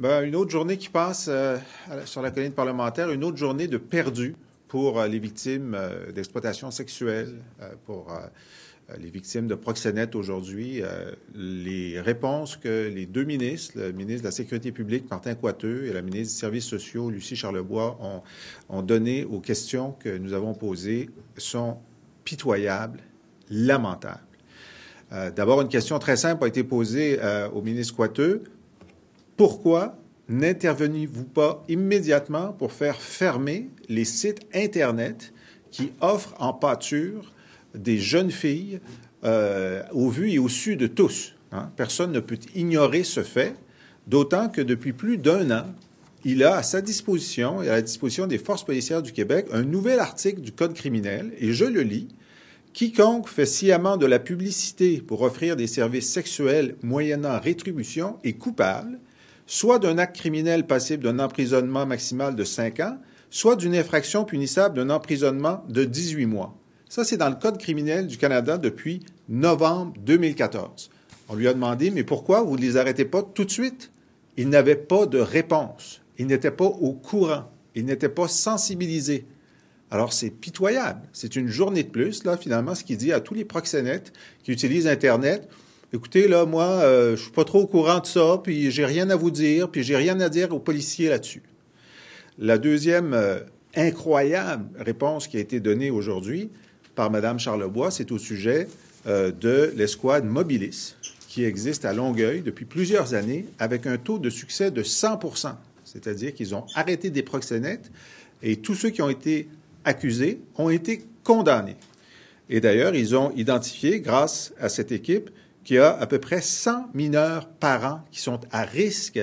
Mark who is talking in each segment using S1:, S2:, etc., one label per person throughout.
S1: Une autre journée qui passe sur la colline parlementaire, une autre journée de perdu pour les victimes d'exploitation sexuelle, pour les victimes de proxénètes aujourd'hui. Les réponses que les deux ministres, le ministre de la Sécurité publique, Martin Coiteux, et la ministre des Services sociaux, Lucie Charlebois, ont données aux questions que nous avons posées sont pitoyables, lamentables. D'abord, une question très simple a été posée au ministre Coiteux. Pourquoi n'intervenez-vous pas immédiatement pour faire fermer les sites Internet qui offrent en pâture des jeunes filles au vu et au su de tous? Hein? Personne ne peut ignorer ce fait, d'autant que depuis plus d'1 an, il a à sa disposition et à la disposition des forces policières du Québec un nouvel article du Code criminel, et je le lis. Quiconque fait sciemment de la publicité pour offrir des services sexuels moyennant rétribution est coupable, soit d'un acte criminel passible d'un emprisonnement maximal de 5 ans, soit d'une infraction punissable d'un emprisonnement de 18 mois. Ça, c'est dans le Code criminel du Canada depuis novembre 2014. On lui a demandé, mais pourquoi vous ne les arrêtez pas tout de suite? Il n'avait pas de réponse. Il n'était pas au courant. Il n'était pas sensibilisé. Alors, c'est pitoyable. C'est une journée de plus, là, finalement, ce qu'il dit à tous les proxénètes qui utilisent Internet. Écoutez, là, moi, je suis pas trop au courant de ça, puis j'ai rien à vous dire, puis j'ai rien à dire aux policiers là-dessus. La deuxième incroyable réponse qui a été donnée aujourd'hui par Mme Charlebois, c'est au sujet de l'escouade Mobilis, qui existe à Longueuil depuis plusieurs années, avec un taux de succès de 100%. C'est-à-dire qu'ils ont arrêté des proxénètes et tous ceux qui ont été accusés ont été condamnés. Et d'ailleurs, ils ont identifié, grâce à cette équipe, qu'il y a à peu près 100 mineurs par an qui sont à risque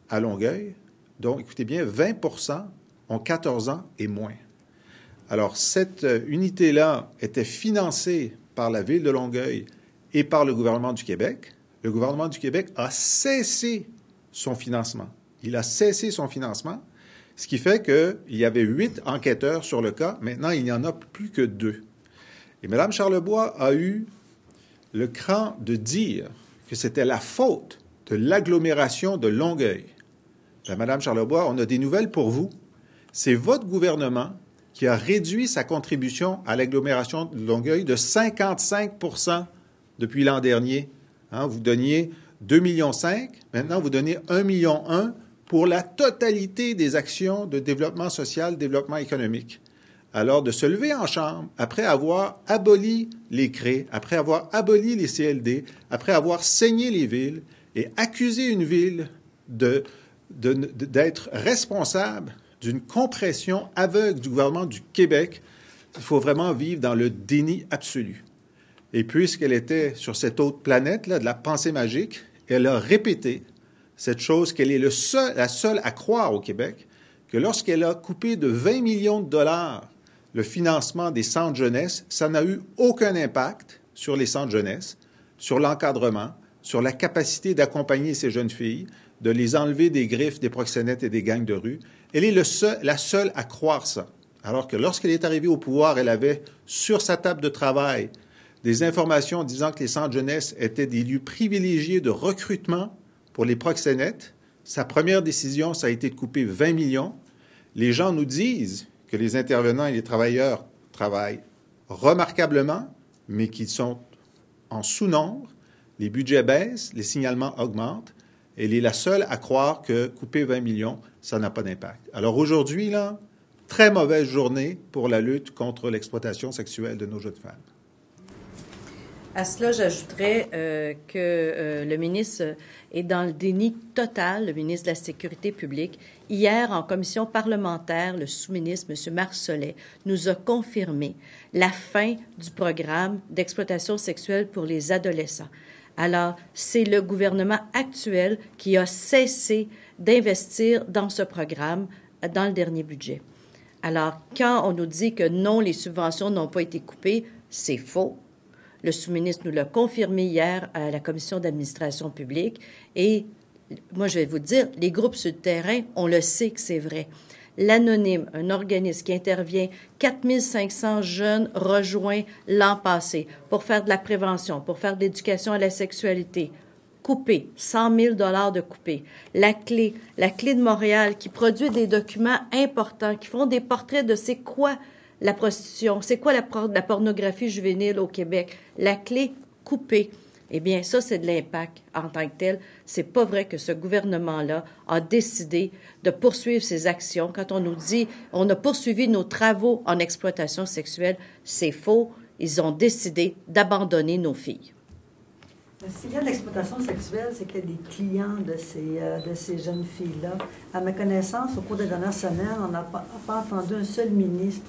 S1: à Longueuil. Donc, écoutez bien, 20% ont 14 ans et moins. Alors, cette unité-là était financée par la Ville de Longueuil et par le gouvernement du Québec. Le gouvernement du Québec a cessé son financement. Il a cessé son financement, ce qui fait qu'il y avait 8 enquêteurs sur le cas. Maintenant, il n'y en a plus que 2. Et Mme Charlebois a eu le cran de dire que c'était la faute de l'agglomération de Longueuil. Mme Charlebois, on a des nouvelles pour vous. C'est votre gouvernement qui a réduit sa contribution à l'agglomération de Longueuil de 55% depuis l'an dernier. Hein, vous donniez 2,5 millions, maintenant vous donnez 1,1 million pour la totalité des actions de développement social, développement économique. Alors, de se lever en chambre, après avoir aboli les CRE, après avoir aboli les CLD, après avoir saigné les villes et accusé une ville d'être responsable d'une compression aveugle du gouvernement du Québec, il faut vraiment vivre dans le déni absolu. Et puisqu'elle était sur cette autre planète, là, de la pensée magique, elle a répété cette chose qu'elle est la seule à croire au Québec, que lorsqu'elle a coupé de 20 millions de dollars le financement des centres jeunesse, ça n'a eu aucun impact sur les centres jeunesse, sur l'encadrement, sur la capacité d'accompagner ces jeunes filles, de les enlever des griffes des proxénètes et des gangs de rue. Elle est la seule à croire ça. Alors que lorsqu'elle est arrivée au pouvoir, elle avait sur sa table de travail des informations disant que les centres jeunesse étaient des lieux privilégiés de recrutement pour les proxénètes. Sa première décision, ça a été de couper 20 millions. Les gens nous disent que les intervenants et les travailleurs travaillent remarquablement, mais qu'ils sont en sous-nombre. Les budgets baissent, les signalements augmentent. Elle est la seule à croire que couper 20 millions, ça n'a pas d'impact. Alors aujourd'hui, là, très mauvaise journée pour la lutte contre l'exploitation sexuelle de nos jeunes femmes.
S2: À cela, j'ajouterais que le ministre est dans le déni total, le ministre de la Sécurité publique. Hier, en commission parlementaire, le sous-ministre, M. Marcelet, nous a confirmé la fin du programme d'exploitation sexuelle pour les adolescents. Alors, c'est le gouvernement actuel qui a cessé d'investir dans ce programme dans le dernier budget. Alors, quand on nous dit que non, les subventions n'ont pas été coupées, c'est faux. Le sous-ministre nous l'a confirmé hier à la commission d'administration publique. Et moi, je vais vous dire, les groupes sur le terrain, on le sait que c'est vrai. L'Anonyme, un organisme qui intervient, 4500 jeunes rejoints l'an passé pour faire de la prévention, pour faire de l'éducation à la sexualité, coupé, 100 000 $ de coupé. La Clé de Montréal, qui produit des documents importants, qui font des portraits de c'est quoi la prostitution, c'est quoi la pornographie juvénile au Québec. La Clé, coupée. Eh bien, ça, c'est de l'impact en tant que tel. C'est pas vrai que ce gouvernement-là a décidé de poursuivre ses actions. Quand on nous dit on a poursuivi nos travaux en exploitation sexuelle, c'est faux. Ils ont décidé d'abandonner nos filles.
S3: S'il y a de l'exploitation sexuelle, c'est qu'il y a des clients de ces jeunes filles-là. À ma connaissance, au cours des dernières semaines, on n'a pas entendu un seul ministre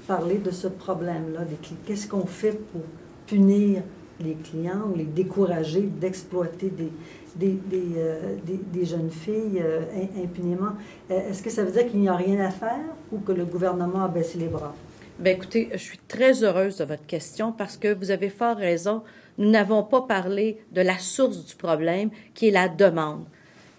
S3: parler de ce problème-là. Qu'est-ce qu'on fait pour punir les clients ou les décourager d'exploiter des jeunes filles impunément? Est-ce que ça veut dire qu'il n'y a rien à faire ou que le gouvernement a baissé les bras?
S2: Bien, écoutez, je suis très heureuse de votre question parce que vous avez fort raison. Nous n'avons pas parlé de la source du problème, qui est la demande.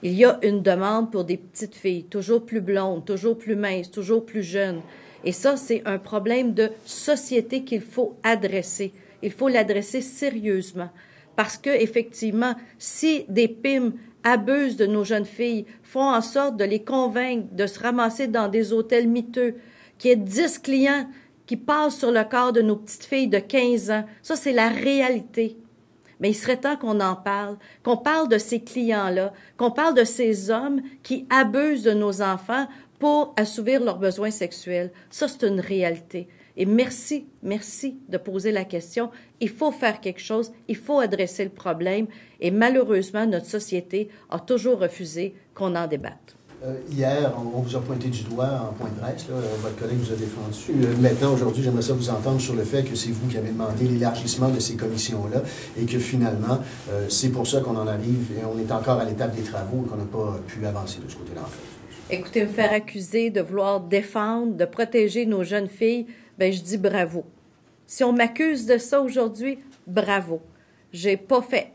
S2: Il y a une demande pour des petites filles, toujours plus blondes, toujours plus minces, toujours plus jeunes. Et ça, c'est un problème de société qu'il faut adresser. Il faut l'adresser sérieusement. Parce que, effectivement, si des PIM abusent de nos jeunes filles, font en sorte de les convaincre de se ramasser dans des hôtels miteux, qu'il y ait 10 clients qui passent sur le corps de nos petites filles de 15 ans. Ça, c'est la réalité. Mais il serait temps qu'on en parle, qu'on parle de ces clients-là, qu'on parle de ces hommes qui abusent de nos enfants pour assouvir leurs besoins sexuels. Ça, c'est une réalité. Et merci de poser la question. Il faut faire quelque chose, il faut adresser le problème. Et malheureusement, notre société a toujours refusé qu'on en débatte.
S4: Hier, on vous a pointé du doigt en point de presse, là, votre collègue vous a défendu. Maintenant, aujourd'hui, j'aimerais ça vous entendre sur le fait que c'est vous qui avez demandé l'élargissement de ces commissions-là et que finalement, c'est pour ça qu'on en arrive et on est encore à l'étape des travaux et qu'on n'a pas pu avancer de ce côté-là, en fait.
S2: Écoutez, me faire accuser de vouloir défendre, de protéger nos jeunes filles, bien, je dis bravo. Si on m'accuse de ça aujourd'hui, bravo. J'ai pas fait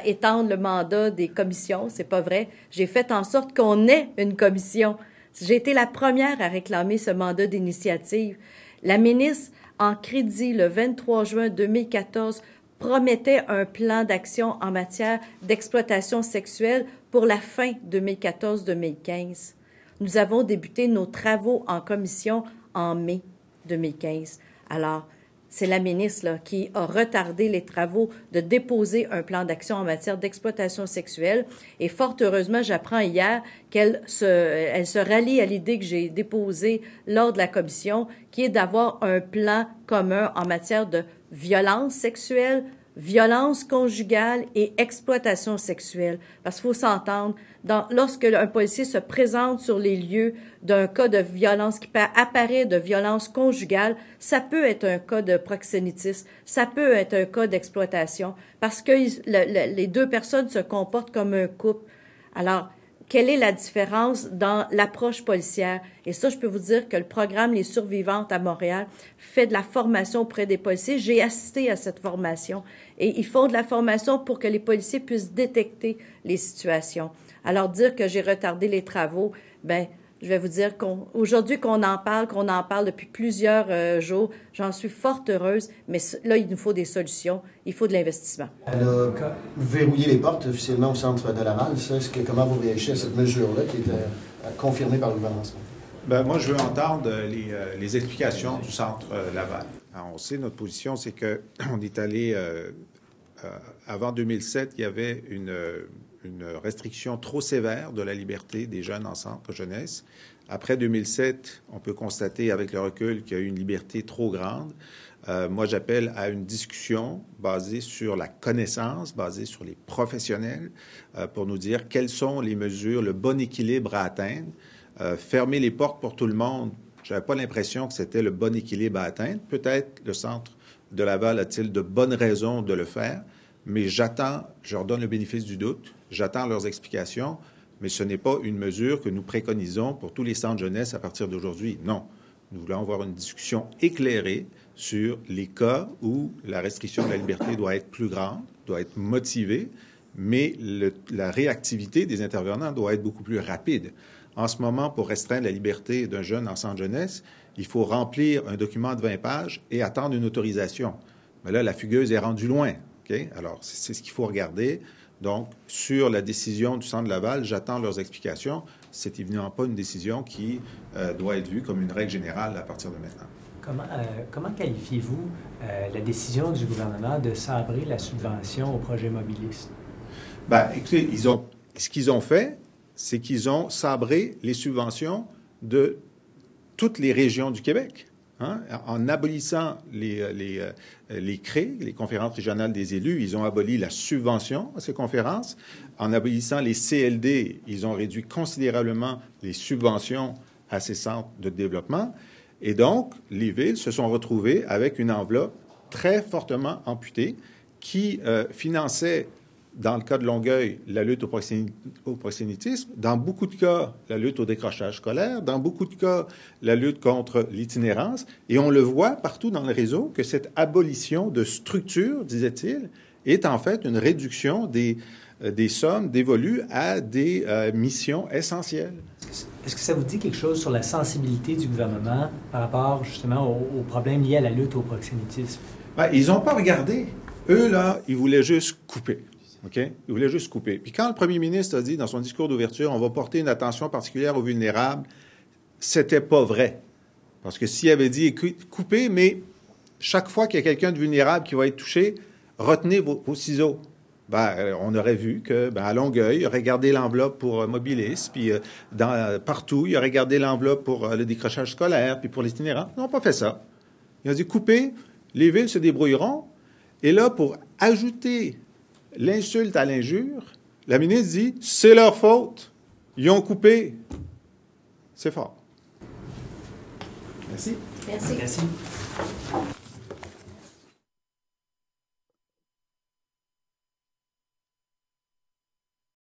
S2: étendre le mandat des commissions, c'est pas vrai. J'ai fait en sorte qu'on ait une commission. J'ai été la première à réclamer ce mandat d'initiative. La ministre, en crédit, le 23 juin 2014, promettait un plan d'action en matière d'exploitation sexuelle pour la fin 2014-2015. Nous avons débuté nos travaux en commission en mai 2015. Alors, c'est la ministre là, qui a retardé les travaux de déposer un plan d'action en matière d'exploitation sexuelle. Et fort heureusement, j'apprends hier qu'elle se rallie à l'idée que j'ai déposée lors de la commission, qui est d'avoir un plan commun en matière de violence sexuelle, violence conjugale et exploitation sexuelle. Parce qu'il faut s'entendre, lorsque un policier se présente sur les lieux d'un cas de violence qui apparaît de violence conjugale, ça peut être un cas de proxénétisme, ça peut être un cas d'exploitation, parce que les deux personnes se comportent comme un couple. Alors, quelle est la différence dans l'approche policière? Et ça, je peux vous dire que le programme Les Survivantes à Montréal fait de la formation auprès des policiers. J'ai assisté à cette formation et ils font de la formation pour que les policiers puissent détecter les situations. Alors, dire que j'ai retardé les travaux, ben, je vais vous dire qu'aujourd'hui qu'on en parle depuis plusieurs jours, j'en suis fort heureuse, mais là, il nous faut des solutions, il faut de l'investissement.
S4: Elle a verrouillé les portes officiellement au centre de Laval. Comment vous réagissez à cette mesure-là qui est confirmée par le gouvernement?
S1: Bien, moi, je veux entendre les explications du centre Laval. Alors, on sait, notre position, c'est qu'on est allé, avant 2007, il y avait une restriction trop sévère de la liberté des jeunes en centre jeunesse. Après 2007, on peut constater avec le recul qu'il y a eu une liberté trop grande. Moi, j'appelle à une discussion basée sur la connaissance, basée sur les professionnels, pour nous dire quelles sont les mesures, le bon équilibre à atteindre. Fermer les portes pour tout le monde, je n'avais pas l'impression que c'était le bon équilibre à atteindre. Peut-être le centre de Laval a-t-il de bonnes raisons de le faire, mais je leur donne le bénéfice du doute, j'attends leurs explications, mais ce n'est pas une mesure que nous préconisons pour tous les centres jeunesse à partir d'aujourd'hui. Non. Nous voulons avoir une discussion éclairée sur les cas où la restriction de la liberté doit être plus grande, doit être motivée, mais la réactivité des intervenants doit être beaucoup plus rapide. En ce moment, pour restreindre la liberté d'un jeune en centre jeunesse, il faut remplir un document de 20 pages et attendre une autorisation. Mais là, la fugueuse est rendue loin. Okay? Alors, c'est ce qu'il faut regarder. Donc, sur la décision du Centre Laval, j'attends leurs explications. C'est évidemment pas une décision qui doit être vue comme une règle générale à partir de maintenant.
S5: Comment qualifiez-vous la décision du gouvernement de sabrer la subvention au projet Mobilis?
S1: Bien, écoutez, ce qu'ils ont fait, c'est qu'ils ont sabré les subventions de toutes les régions du Québec. Hein? En abolissant les CRE, les conférences régionales des élus, ils ont aboli la subvention à ces conférences. En abolissant les CLD, ils ont réduit considérablement les subventions à ces centres de développement. Et donc, les villes se sont retrouvées avec une enveloppe très fortement amputée qui finançait, dans le cas de Longueuil, la lutte au proxénétisme, dans beaucoup de cas, la lutte au décrochage scolaire, dans beaucoup de cas, la lutte contre l'itinérance. Et on le voit partout dans le réseau que cette abolition de structure, disait-il, est en fait une réduction des sommes dévolues à des missions essentielles.
S5: Est-ce que ça vous dit quelque chose sur la sensibilité du gouvernement par rapport justement aux problèmes liés à la lutte au proxénétisme?
S1: Bien, ils n'ont pas regardé. Eux, là, ils voulaient juste couper. OK? Ils voulaient juste couper. Puis quand le premier ministre a dit dans son discours d'ouverture, on va porter une attention particulière aux vulnérables, c'était pas vrai. Parce que s'il avait dit, coupez, mais chaque fois qu'il y a quelqu'un de vulnérable qui va être touché, retenez vos ciseaux. Ben, on aurait vu que, à Longueuil, il aurait gardé l'enveloppe pour Mobilis, puis partout, il aurait gardé l'enveloppe pour le décrochage scolaire, puis pour l'itinérant. Ils n'ont pas fait ça. Ils ont dit, coupez, les villes se débrouilleront. Et là, pour ajouter l'insulte à l'injure, la ministre dit, c'est leur faute. Ils ont coupé. C'est fort. Merci.
S2: Merci.
S5: Merci.